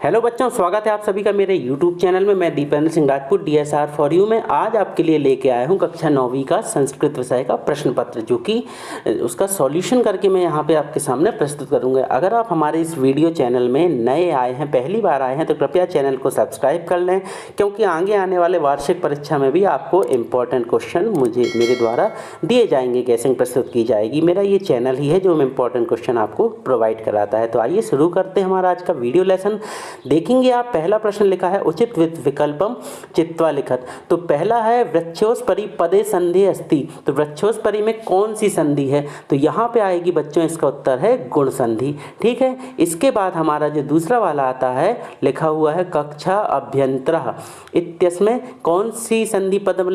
Hello बच्चों, स्वागत है आप सभी का मेरे YouTube चैनल में। मैं Deependra Singh Rajput DSR for you में आज आपके लिए लेके आया हूँ कक्षा 9वीं का संस्कृत विषय का प्रश्न पत्र, जो कि उसका सॉल्यूशन करके मैं यहाँ पे आपके सामने प्रस्तुत करूँगा। अगर आप हमारे इस वीडियो चैनल में नए आए हैं, पहली बार आए हैं, तो कृपया चैनल को सब्सक्राइब कर लें, क्योंकि आगे आने वाले वार्षिक परीक्षा में भी आपको इम्पोर्टेंट क्वेश्चन मेरे द्वारा दिए जाएंगे, गैसिंग प्रस्तुत की जाएगी। मेरा ये चैनल ही है जो इम्पोर्टेंट क्वेश्चन आपको प्रोवाइड कराता है। तो आइए शुरू करते हैं हमारा आज का वीडियो लेसन। देखेंगे आप, पहला प्रश्न लिखा है उचित विकल्पम चित्वा लिखत। तो पहला है वृक्षोस्परि पदे संधि अस्ति। तो वृक्षोस्परि में कौन सी संधि है? तो यहाँ पे आएगी बच्चों, इसका उत्तर है गुण संधि। ठीक है। इसके बाद हमारा जो दूसरा वाला आता है, लिखा हुआ है कक्षा अभ्यंतरः इत्यस्मै, कौन सी संधि पद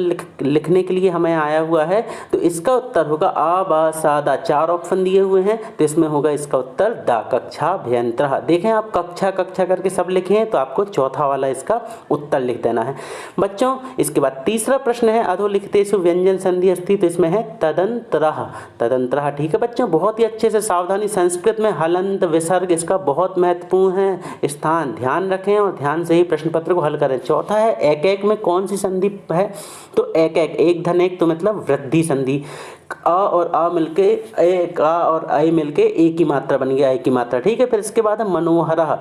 लिखने के लिए हमें आया हुआ है? तो इसका उत्तर होगा आ बा सा दा। चार ऑप्शन दिए हुए हैं, तो इसमें होगा इसका उत्तर दा, कक्षाभ्यंतरः। देखें आप, कक्षा कक्षा करके सब लिखे हैं, तो आपको चौथा वाला इसका उत्तर लिख देना है बच्चों। इसके बाद तीसरा प्रश्न है अधोलिखितेषु व्यंजन संधि अस्ति। तो इसमें है तदंतरः, तदंतरः। ठीक है बच्चों, बहुत ही अच्छे से सावधानी, संस्कृत में हलंत विसर्ग इसका बहुत महत्वपूर्ण है स्थान, ध्यान रखें और ध्यान से ही प्रश्न पत्र को हल करें। चौथा है एक एक में कौन सी संधि है? तो एक एक, एक धन एक, तो मतलब वृद्धि संधि। आ और आ मिलके एक, आ और आई मिलके एक की मात्रा बन गया, एक की मात्रा। ठीक है। फिर इसके बाद है मनोहरः।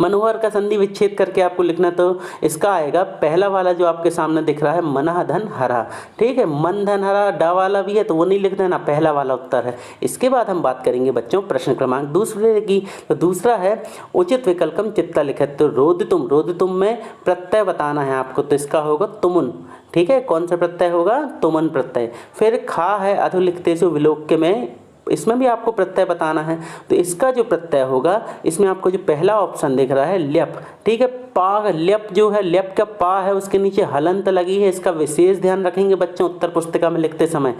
मनोहर का संधि विच्छेद करके आपको लिखना, तो इसका आएगा पहला वाला जो आपके सामने दिख रहा है, मनः धन हरा। ठीक है। मन धन हरा डा वाला भी है, तो वो नहीं लिख देना, पहला वाला उत्तर है। इसके बाद हम बात करेंगे बच्चों प्रश्न क्रमांक दूसरे की। तो दूसरा है उचित विकल्पम चित्ता लिखत। तो रोदितुम, रोदितुम में प्रत्यय बताना है आपको, तो इसका होगा तुमुन। ठीक है। कौन सा प्रत्यय होगा? तुमन प्रत्यय। फिर खा है अधोलिखितेषु विलोक्य में, इसमें भी आपको प्रत्यय बताना है, तो इसका जो प्रत्यय होगा, इसमें आपको जो पहला ऑप्शन दिख रहा है ल्यप। ठीक है। पा, ल्यप जो है, ल्यप का पा है, उसके नीचे हलंत लगी है, इसका विशेष ध्यान रखेंगे बच्चों उत्तर पुस्तिका में लिखते समय।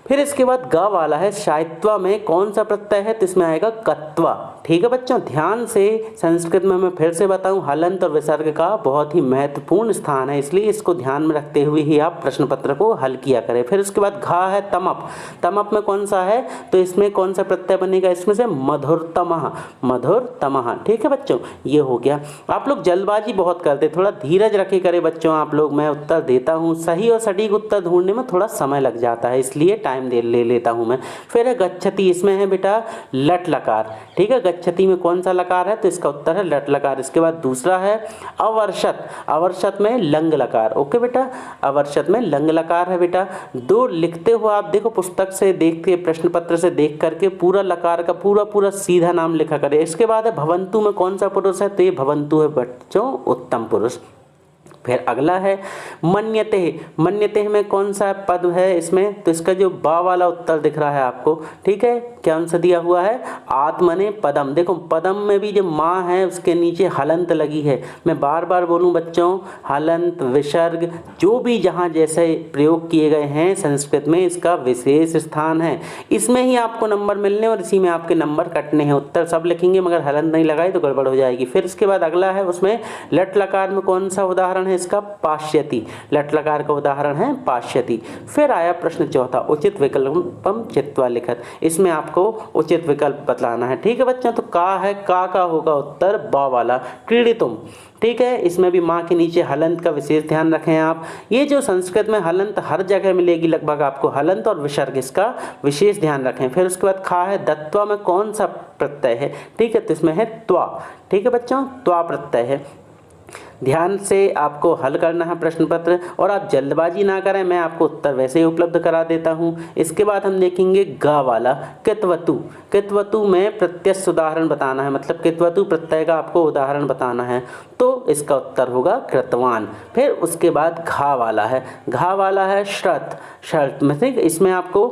फिर इसके बाद गा वाला है शायत्वा में कौन सा प्रत्यय है? तो इसमें आएगा कत्वा। ठीक है बच्चों, ध्यान से, संस्कृत में मैं फिर से बताऊं, हलंत और विसर्ग का बहुत ही महत्वपूर्ण स्थान है, इसलिए इसको ध्यान में रखते हुए ही आप प्रश्न पत्र को हल किया करें। फिर उसके बाद घा है तमप। तमप में कौन सा है? तो इसमें कौन सा प्रत्यय बनेगा? इसमें से मधुरतमः, मधुरतमः। ठीक है बच्चों, ये हो गया। आप लोग जल्दबाजी बहुत करते, थोड़ा धीरज रखे करें बच्चों आप लोग। मैं उत्तर देता हूँ, सही और सटीक उत्तर ढूंढने में थोड़ा समय लग जाता है, इसलिए टाइम ले लेता हूं मैं। फिर है गच्छति, इसमें है बेटा लट लकार। ठीक है। गच्छति में कौन सा लकार है? तो इसका उत्तर है लट लकार। इसके बाद दूसरा है अवर्षत। अवर्षत में लंग लकार। ओके बेटा, अवर्षत में लंग लकार है बेटा। दो लिखते हो आप, देखो पुस्तक से देख के, प्रश्न पत्र से देख करके पूरा लकार का पूरा सीधा नाम लिखा करें। इसके बाद है भवंतु में कौन सा पुरुष है? तो ये भवंतु है बच्चों, उत्तम पुरुष। फिर अगला है मन्यते। मन्यते में कौन सा पद है इसमें? तो इसका जो बा वाला उत्तर दिख रहा है आपको, ठीक है, क्या सा दिया हुआ है? आत्मने पदम। देखो पदम में भी जो माँ है उसके नीचे हलंत लगी है। मैं बार बार बोलूं बच्चों, हलंत विसर्ग जो भी जहाँ जैसे प्रयोग किए गए हैं संस्कृत में, इसका विशेष स्थान है, इसमें ही आपको नंबर मिलने और इसी में आपके नंबर कटने हैं। उत्तर सब लिखेंगे मगर हलंत नहीं लगाए तो गड़बड़ हो जाएगी। फिर इसके बाद अगला है, उसमें लट लकार में कौन सा उदाहरण है इसका? पाश्यति। लट लकार का उदाहरण है पाश्यति। फिर आया प्रश्न चौथा, उचित विकल्पम चित्वा लिखत। इसमें आपको उचित विकल्प बताना है। ठीक है बच्चों, तो का है, का होगा उत्तर बा वाला, क्रीडितुम। ठीक है। इसमें भी माँ के नीचे हलंत का विशेष ध्यान रखें आप। ये जो संस्कृत में हलंत हर जगह मिलेगी लगभग आपको, हलंत और विसर्ग, इसका विशेष ध्यान रखें। फिर उसके बाद खा है दत्वा में कौन सा प्रत्यय है? ठीक है, तो इसमें है त्वा। ठीक है बच्चों, त्वा प्रत्यय है। ध्यान से आपको हल करना है प्रश्न पत्र, और आप जल्दबाजी ना करें, मैं आपको उत्तर वैसे ही उपलब्ध करा देता हूं। इसके बाद हम देखेंगे गा वाला कित्वतु। कित्वतु में प्रत्यक्ष उदाहरण बताना है, मतलब कित्वतु प्रत्यय का आपको उदाहरण बताना है, तो इसका उत्तर होगा कृतवान। फिर उसके बाद घा वाला है, घा वाला है श्रत। शर्त में से इसमें आपको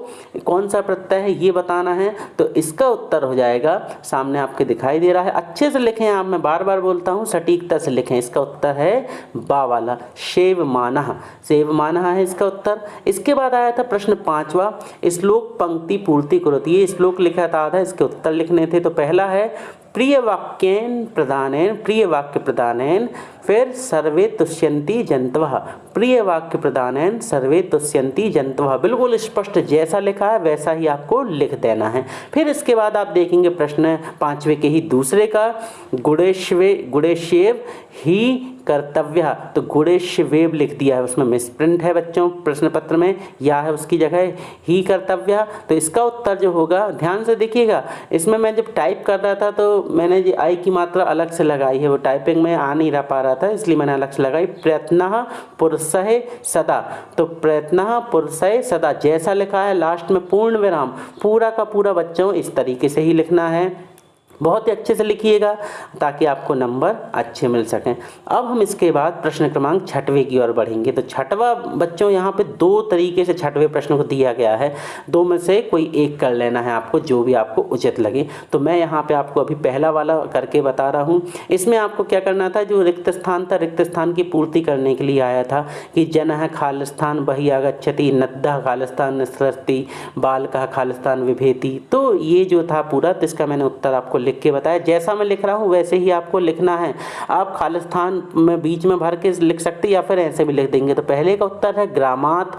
कौन सा प्रत्यय है ये बताना है, तो इसका उत्तर हो जाएगा, सामने आपके दिखाई दे रहा है, अच्छे से लिखें आप, मैं बार बार बोलता हूँ, सटीकता से लिखें। इसका उत्तर है बा वाला, सेवमानः। सेवमानः है इसका उत्तर। इसके बाद आया था प्रश्न पांचवा, श्लोक पंक्ति पूर्ति करोति। ये श्लोक लिखा था, इसके उत्तर लिखने थे। तो पहला है प्रिय वाक्येन प्रदानेन, प्रिय वाक्य प्रदानेन। फिर सर्वे तुष्यन्ति जंतवः, प्रिय वाक्य प्रदान सर्वे तुष्यन्ति जंतवः। बिल्कुल स्पष्ट जैसा लिखा है वैसा ही आपको लिख देना है। फिर इसके बाद आप देखेंगे प्रश्न 5वें के ही दूसरे का, गुणेश्वेव ही कर्तव्य, तो गुणेश्वेव लिख दिया है, उसमें मिसप्रिंट है बच्चों प्रश्न पत्र में, या है उसकी जगह ही कर्तव्य। तो इसका उत्तर जो होगा, ध्यान से देखिएगा, इसमें मैं जब टाइप कर रहा था तो मैंने जो आई की मात्रा अलग से लगाई है, वो टाइपिंग में आ नहीं रह पा रहा था, इसलिए मैंने अलग से लगाई। प्रयत्नः पुरुषः सदा, तो प्रयत्नः पुरुषः सदा जैसा लिखा है, लास्ट में पूर्ण विराम, पूरा का पूरा बच्चों इस तरीके से ही लिखना है। बहुत ही अच्छे से लिखिएगा ताकि आपको नंबर अच्छे मिल सकें। अब हम इसके बाद प्रश्न क्रमांक 6वें की ओर बढ़ेंगे। तो 6वां बच्चों यहाँ पे 2 तरीके से 6वें प्रश्न को दिया गया है, 2 में से कोई एक कर लेना है आपको, जो भी आपको उचित लगे। तो मैं यहाँ पे आपको अभी पहला वाला करके बता रहा हूँ। इसमें आपको क्या करना था, जो रिक्त स्थान था, रिक्त स्थान की पूर्ति करने के लिए आया था कि जनः खालिस्थान बहि आगच्छति, नद्दः खालिस्थान निस्सरति, बालकः खालिस्थान विभेति। तो ये जो था पूरा, तो इसका मैंने उत्तर आपको लिख के बताया। जैसा मैं लिख रहा हूँ वैसे ही आपको लिखना है। आप खालिस्थान में बीच में भर के लिख सकते हैं या फिर ऐसे भी लिख देंगे। तो पहले का उत्तर है ग्रामात,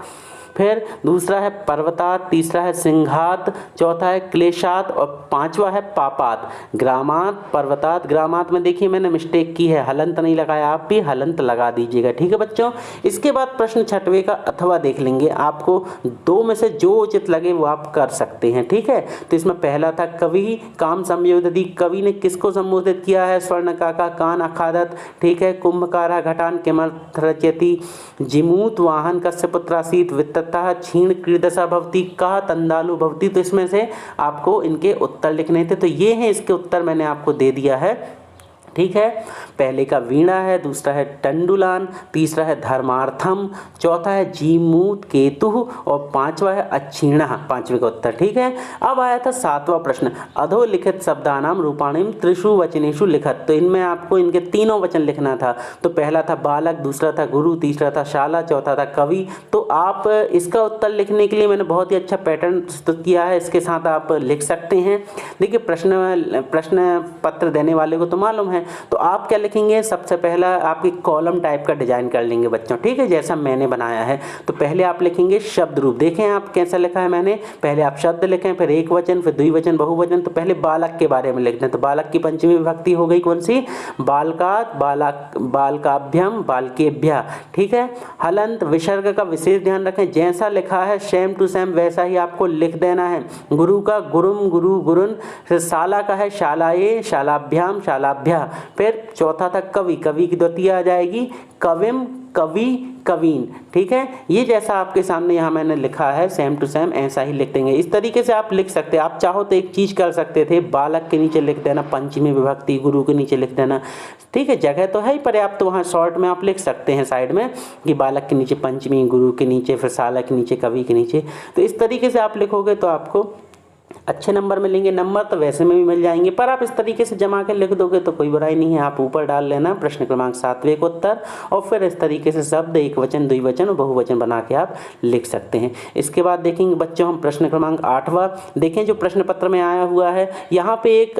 फिर दूसरा है पर्वतात, तीसरा है सिंघात, चौथा है क्लेशात और 5वां है पापात। ग्रामात, पर्वतात, ग्रामात में देखिए मैंने मिस्टेक की है, हलंत नहीं लगाया, आप भी हलंत लगा दीजिएगा, ठीक है बच्चों। इसके बाद प्रश्न 6वें का अथवा देख लेंगे, आपको 2 में से जो उचित लगे वो आप कर सकते हैं, ठीक है। तो इसमें पहला था कवि काम संयोजति, कवि ने किसको संबोधित किया है, स्वर्णकाका कान अखादत, ठीक है। कुंभकारा घटान किमर्थ रचयति, जिमूत वाहन कस्य पुत्रासीत, वित्त क्षीण क्रीडसा भवति, का तंदालु भवति। तो इसमें से आपको इनके उत्तर लिखने थे, तो ये हैं इसके उत्तर, मैंने आपको दे दिया है, ठीक है। पहले का वीणा है, दूसरा है टंडुलान, तीसरा है धर्मार्थम, चौथा है जीमूत केतु और 5वां है अच्छीणः, 5वें का उत्तर, ठीक है। अब आया था 7वां प्रश्न, अधोलिखित शब्दानाम रूपाणिम त्रिषु वचनेषु लिखत। तो इनमें आपको इनके तीनों वचन लिखना था। तो पहला था बालक, दूसरा था गुरु, तीसरा था शाला, चौथा था कवि। तो आप इसका उत्तर लिखने के लिए मैंने बहुत ही अच्छा पैटर्न प्रस्तुत किया है, इसके साथ आप लिख सकते हैं। देखिए प्रश्न पत्र देने वाले को तो मालूम है, तो आप क्या लिखेंगे, सबसे पहला आप एक कॉलम टाइप का डिजाइन कर लेंगे बच्चों, ठीक है, जैसा मैंने बनाया है। तो पहले आप लिखेंगे शब्द रूप, देखें आप कैसा लिखा है मैंने, पहले आप शब्द लिखें, फिर एक वचन, फिर द्विवचन, बहुवचन। तो पहले बालक के बारे में लिखते हैं। तो बालक की पंचमी विभक्ति हो गई कौन सी, बालकात, बालक, बालकाभ्यम, बालकेभ्यः, ठीक है। हलंत विसर्ग का विशेष ध्यान रखें, जैसा लिखा है सेम टू सेम वैसा ही आपको लिख देना है। गुरु का गुरुम, गुरु, गुरुन, फिर शाला का है शालाये, शालाभ्याम, शालाभ्यः। फिर चौथा था कवि, कवि की द्वितीय आ जाएगी कविम, कवि, कवीन, ठीक है। ये जैसा आपके सामने यहाँ मैंने लिखा है सेम टू सेम ऐसा ही लिख देंगे। इस तरीके से आप लिख सकते हैं। आप चाहो तो एक चीज़ कर सकते थे, बालक के नीचे लिख देना पंचमी विभक्ति, गुरु के नीचे लिख देना, ठीक है, जगह तो है ही पर्याप्त, तो वहाँ शॉर्ट में आप लिख सकते हैं साइड में कि बालक के नीचे पंचमी, गुरु के नीचे, फिर शाला के नीचे, कवि के नीचे। तो इस तरीके से आप लिखोगे तो आपको अच्छे नंबर मिलेंगे। नंबर तो वैसे में भी मिल जाएंगे, पर आप इस तरीके से जमा के लिख दोगे तो कोई बुराई नहीं है। आप ऊपर डाल लेना प्रश्न क्रमांक 7वें का उत्तर, और फिर इस तरीके से शब्द एक वचन, द्विवचन और बहुवचन बना के आप लिख सकते हैं। इसके बाद देखेंगे बच्चों हम प्रश्न क्रमांक 8वां। देखें जो प्रश्न पत्र में आया हुआ है, यहाँ पे एक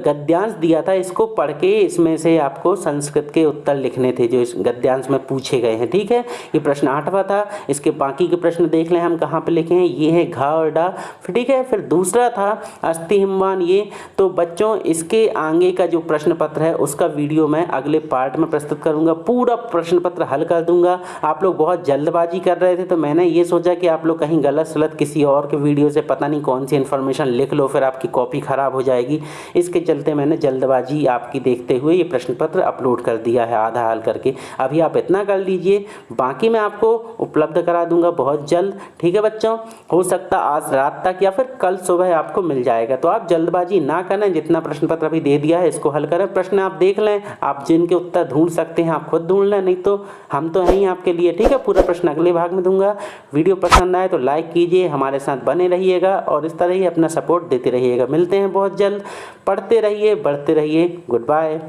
गद्यांश दिया था, इसको पढ़ के इसमें से आपको संस्कृत के उत्तर लिखने थे जो इस गद्यांश में पूछे गए हैं, ठीक है। ये प्रश्न 8वां था। इसके बाकी के प्रश्न देख लें हम कहाँ पे लिखे हैं, ये है घा और डा, ठीक है। फिर दूसरा था अस्थि हिमवान, ये तो बच्चों इसके आगे का जो प्रश्न पत्र है उसका वीडियो मैं अगले पार्ट में प्रस्तुत करूंगा, पूरा प्रश्न पत्र हल कर दूंगा। आप लोग बहुत जल्दबाजी कर रहे थे, तो मैंने ये सोचा कि आप लोग कहीं गलत सलत किसी और के वीडियो से पता नहीं कौन सी इन्फॉर्मेशन लिख लो, फिर आपकी कॉपी खराब हो जाएगी। इसके चलते मैंने जल्दबाजी आपकी देखते हुए ये प्रश्न पत्र अपलोड कर दिया है आधा हल करके। अभी आप इतना कर लीजिए, बाकी मैं आपको उपलब्ध करा दूंगा बहुत जल्द, ठीक है बच्चों। हो सकता आज रात तक या फिर कल सुबह आपको मिल जाएगा, तो आप जल्दबाजी ना करें। जितना प्रश्न पत्र अभी दे दिया है इसको हल करें, प्रश्न आप देख लें, आप जिनके उत्तर ढूंढ सकते हैं आप खुद ढूंढ लें, नहीं तो हम तो हैं ही आपके लिए, ठीक है। पूरा प्रश्न अगले भाग में दूंगा। वीडियो पसंद आए तो लाइक कीजिए, हमारे साथ बने रहिएगा और इस तरह ही अपना सपोर्ट देते रहिएगा। मिलते हैं बहुत जल्द, पढ़ते रहिए, बढ़ते रहिए, गुड बाय।